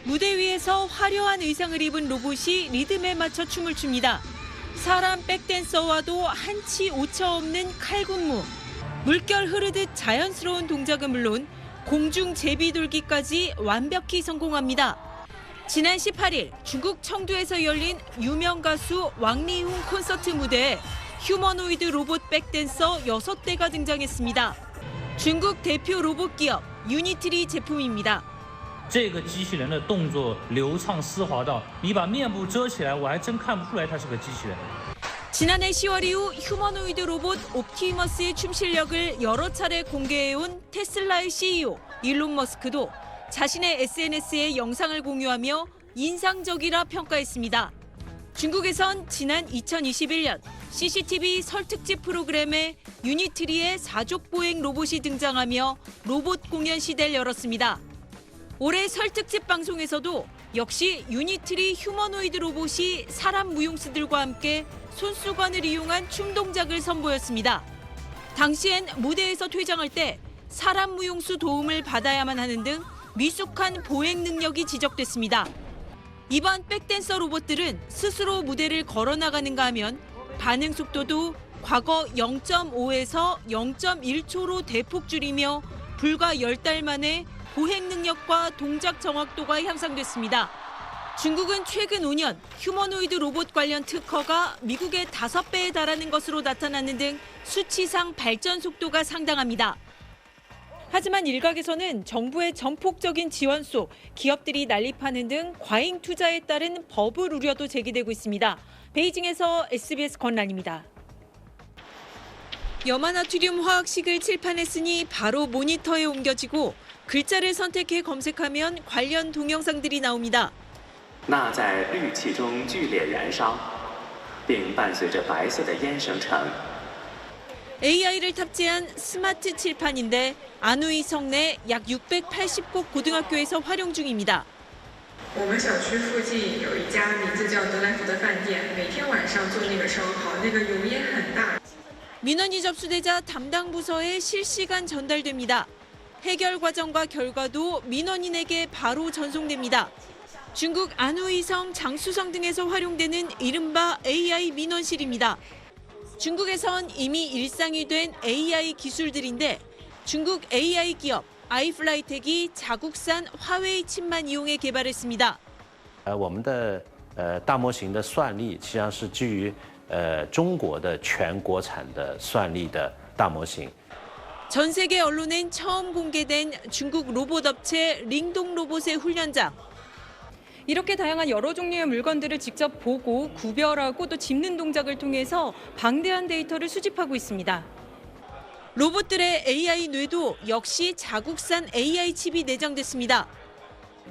무대 위에서 화려한 의상을 입은 로봇이 리듬에 맞춰 춤을 춥니다. 사람 백댄서와도 한치 오차 없는 칼군무. 물결 흐르듯 자연스러운 동작은 물론 공중 제비 돌기까지 완벽히 성공합니다. 지난 18일 중국 청두에서 열린 유명 가수 왕리훈 콘서트 무대에 휴머노이드 로봇 백댄서 6대가 등장했습니다. 중국 대표 로봇 기업 유니트리 제품입니다. 这个机器人的动作流畅丝滑到你把面部遮起来，我还真看不出来它是个机器人。 지난해 10월 이후 휴머노이드 로봇 옵티머스의 춤 실력을 여러 차례 공개해온 테슬라의 CEO 일론 머스크도 자신의 SNS에 영상을 공유하며 인상적이라 평가했습니다. 중국에선 지난 2021년 CCTV 설 특집 프로그램에 유니트리의 사족 보행 로봇이 등장하며 로봇 공연 시대를 열었습니다. 올해 설 특집 방송에서도 역시 유니트리 휴머노이드 로봇이 사람 무용수들과 함께 손수건을 이용한 춤 동작을 선보였습니다. 당시엔 무대에서 퇴장할 때 사람 무용수 도움을 받아야만 하는 등 미숙한 보행 능력이 지적됐습니다. 이번 백댄서 로봇들은 스스로 무대를 걸어나가는가 하면 반응 속도도 과거 0.5에서 0.1초로 대폭 줄이며 불과 10달 만에 보행 능력과 동작 정확도가 향상됐습니다. 중국은 최근 5년 휴머노이드 로봇 관련 특허가 미국의 5배에 달하는 것으로 나타나는 등 수치상 발전 속도가 상당합니다. 하지만 일각에서는 정부의 전폭적인 지원 속 기업들이 난립하는 등 과잉 투자에 따른 버블 우려도 제기되고 있습니다. 베이징에서 SBS 권란입니다. 염화나트륨 화학식을 칠판에 쓰니 바로 모니터에 옮겨지고 글자를 선택해 검색하면 관련 동영상들이 나옵니다. 钠在氯气中剧烈燃烧，并伴随着白色的烟生成。 AI를 탑재한 스마트 칠판인데 안우이 성내 약 680곳 고등학교에서 활용 중입니다. 我们小区附近有一家名字叫德莱福的饭店，每天晚上做那个烧烤，那个油烟很大。 민원이 접수되자 담당 부서에 실시간 전달됩니다. 해결 과정과 결과도 민원인에게 바로 전송됩니다. 중국 안우이성, 장수성 등에서 활용되는 이른바 AI 민원실입니다. 중국에선 이미 일상이 된 AI 기술들인데 중국 AI 기업 아이플라이텍이 자국산 화웨이 칩만 이용해 개발했습니다. 我们的大模型的算力实际上是基于中国的全国产的算力的大模型。 전 세계 언론엔 처음 공개된 중국 로봇 업체 링동 로봇의 훈련장. 이렇게 다양한 여러 종류의 물건들을 직접 보고 구별하고 또 짚는 동작을 통해서 방대한 데이터를 수집하고 있습니다. 로봇들의 AI 뇌도 역시 자국산 AI 칩이 내장됐습니다.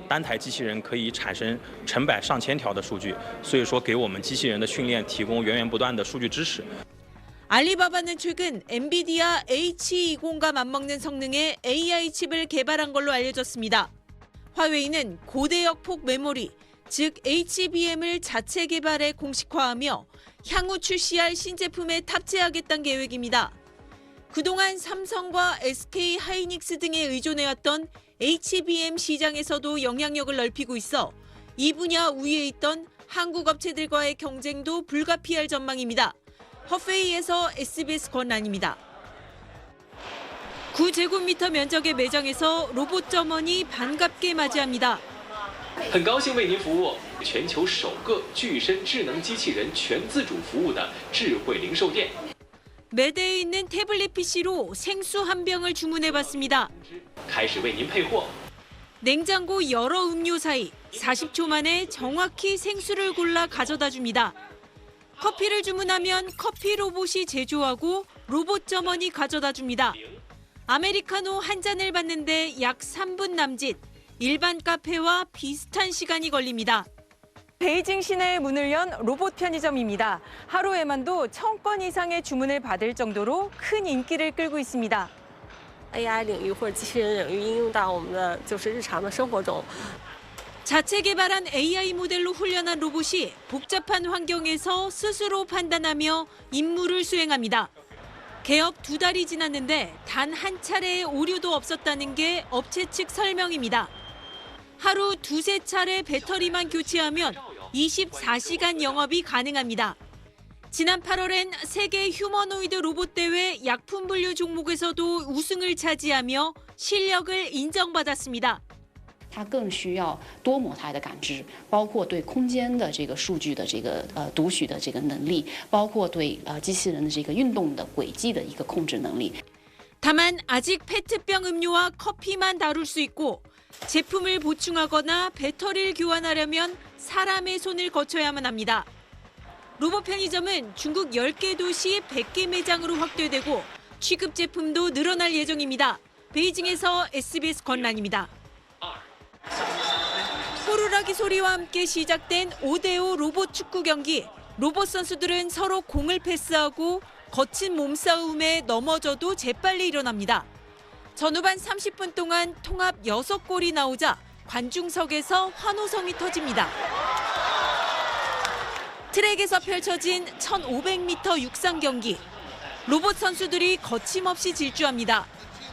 单台机器人可以产生成百上千条的数据，所以说给我们机器人的训练提供源源不断的数据支持。 알리바바는 최근 엔비디아 H20과 맞먹는 성능의 AI 칩을 개발한 걸로 알려졌습니다. 화웨이는 고대역 폭 메모리, 즉 HBM을 자체 개발해 공식화하며 향후 출시할 신제품에 탑재하겠다는 계획입니다. 그동안 삼성과 SK 하이닉스 등에 의존해왔던 HBM 시장에서도 영향력을 넓히고 있어 이 분야 우위에 있던 한국 업체들과의 경쟁도 불가피할 전망입니다. 허페이에서 SBS 권란입니다. 9제곱미터 면적의 매장에서 로봇 점원이 반갑게 맞이합니다. 很高兴为您服务全球首个具身智能机器人全自主服务的智慧零售店。 매대에 있는 태블릿 PC로 생수 한 병을 주문해봤습니다. 开始为您配货。 냉장고 여러 음료 사이 40초 만에 정확히 생수를 골라 가져다 줍니다. 커피를 주문하면 커피 로봇이 제조하고 로봇 점원이 가져다 줍니다. 아메리카노 한 잔을 받는데 약 3분 남짓, 일반 카페와 비슷한 시간이 걸립니다. 베이징 시내에 문을 연 로봇 편의점입니다. 하루에만도 1000건 이상의 주문을 받을 정도로 큰 인기를 끌고 있습니다. AI 领域或者机器人领域应用到我们的就是日常的生活中。 자체 개발한 AI 모델로 훈련한 로봇이 복잡한 환경에서 스스로 판단하며 임무를 수행합니다. 개업 2달이 지났는데 단 한 차례의 오류도 없었다는 게 업체 측 설명입니다. 하루 두세 차례 배터리만 교체하면 24시간 영업이 가능합니다. 지난 8월엔 세계 휴머노이드 로봇 대회 약품 분류 종목에서도 우승을 차지하며 실력을 인정받았습니다. 它更需要多模态的感知，包括对空间的这个数据的这个读取的这个能力，包括对机器人的这个运动的轨迹的一个控制能力。 다만 아직 페트병 음료와 커피만 다룰 수 있고 제품을 보충하거나 배터리를 교환하려면 사람의 손을 거쳐야만 합니다. 로봇 편의점은 중국 10개 도시 100개 매장으로 확대되고 취급 제품도 늘어날 예정입니다. 베이징에서 SBS 권란입니다. 호루라기 소리와 함께 시작된 5대5 로봇 축구 경기. 로봇 선수들은 서로 공을 패스하고 거친 몸싸움에 넘어져도 재빨리 일어납니다. 전후반 30분 동안 통합 6골이 나오자 관중석에서 환호성이 터집니다. 트랙에서 펼쳐진 1500m 육상 경기. 로봇 선수들이 거침없이 질주합니다.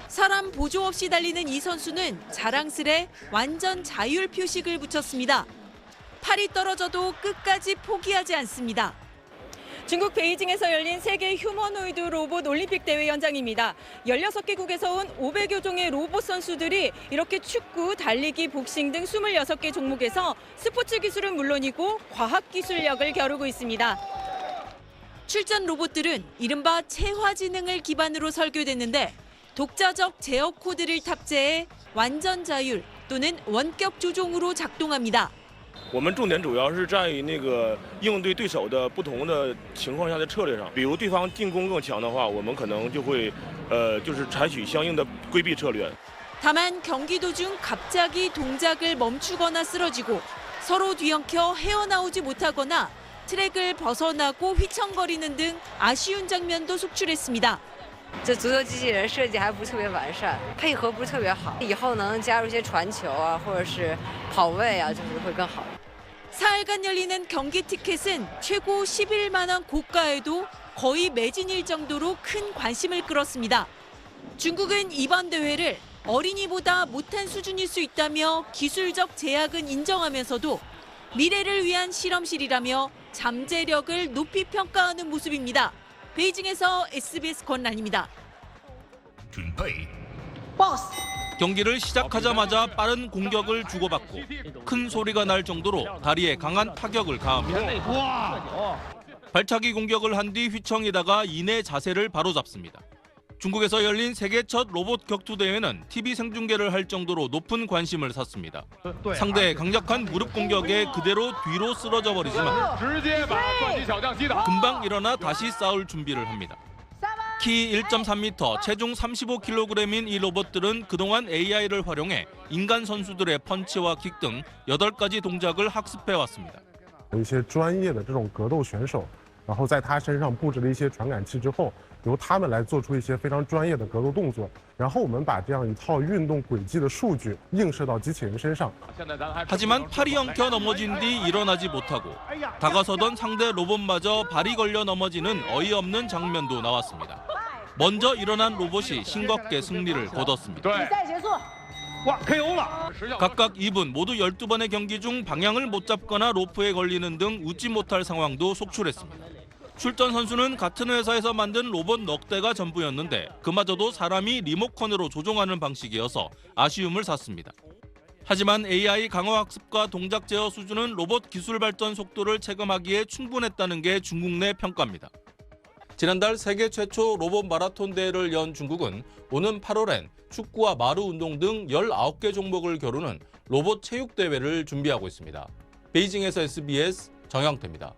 사람 보조 없이 달리는 이 선수는 자랑스레 완전 자율 표식을 붙였습니다. 팔이 떨어져도 끝까지 포기하지 않습니다. 중국 베이징에서 열린 세계 휴머노이드 로봇 올림픽 대회 현장입니다. 16개국에서 온 500여 종의 로봇 선수들이 이렇게 축구, 달리기, 복싱 등 26개 종목에서 스포츠 기술은 물론이고 과학 기술력을 겨루고 있습니다. 출전 로봇들은 이른바 체화지능을 기반으로 설계됐는데 독자적 제어 코드를 탑재해 완전 자율 또는 원격 조종으로 작동합니다. 我们重点主要是在于那个应对对手的不同的情况下的策略上，比如对方进攻更强的话，我们可能就会就是采取相应的规避策略。 다만 경기 도중 갑자기 동작을 멈추거나 쓰러지고 서로 뒤엉켜 헤어나오지 못하거나 트랙을 벗어나고 휘청거리는 등 아쉬운 장면도 속출했습니다. 这足球机器人设计还不是特别完善，配合不是特别好。以后能加入一些传球啊，或者是跑位啊，就是会更好。 4일간 열리는 경기 티켓은 최고 11만 원 고가에도 거의 매진일 정도로 큰 관심을 끌었습니다. 중국은 이번 대회를 어린이보다 못한 수준일 수 있다며 기술적 제약은 인정하면서도 미래를 위한 실험실이라며 잠재력을 높이 평가하는 모습입니다. 베이징에서 SBS 권란입니다. 경기를 시작하자마자 빠른 공격을 주고받고 큰 소리가 날 정도로 다리에 강한 타격을 가합니다. 발차기 공격을 한 뒤 휘청이다가 이내 자세를 바로잡습니다. 중국에서 열린 세계 첫 로봇 격투 대회는 TV 생중계를 할 정도로 높은 관심을 샀습니다. 상대의 강력한 무릎 공격에 그대로 뒤로 쓰러져 버리지만 금방 일어나 다시 싸울 준비를 합니다. 키 1.3m, 체중 35kg인 이 로봇들은 그동안 AI를 활용해 인간 선수들의 펀치와 킥 등 8가지 동작을 학습해왔습니다. 有一些专业的这种格斗选手，然后在他身上布置了一些传感器之后，由他们来做出一些非常专业的格斗动作，然后我们把这样一套运动轨迹的数据映射到机器人身上。 하지만 팔이 엉켜 넘어진 뒤 일어나지 못하고 다가서던 상대 로봇마저 발이 걸려 넘어지는 어이없는 장면도 나왔습니다. 먼저 일어난 로봇이 싱겁게 승리를 거뒀습니다. 각각 2분 모두 12번의 경기 중 방향을 못 잡거나 로프에 걸리는 등 웃지 못할 상황도 속출했습니다. 출전 선수는 같은 회사에서 만든 로봇 넉 대가 전부였는데 그마저도 사람이 리모컨으로 조종하는 방식이어서 아쉬움을 샀습니다. 하지만 AI 강화 학습과 동작 제어 수준은 로봇 기술 발전 속도를 체감하기에 충분했다는 게 중국 내 평가입니다. 지난달 세계 최초 로봇 마라톤 대회를 연 중국은 오는 8월엔 축구와 마루 운동 등 19개 종목을 겨루는 로봇 체육 대회를 준비하고 있습니다. 베이징에서 SBS 정영태입니다.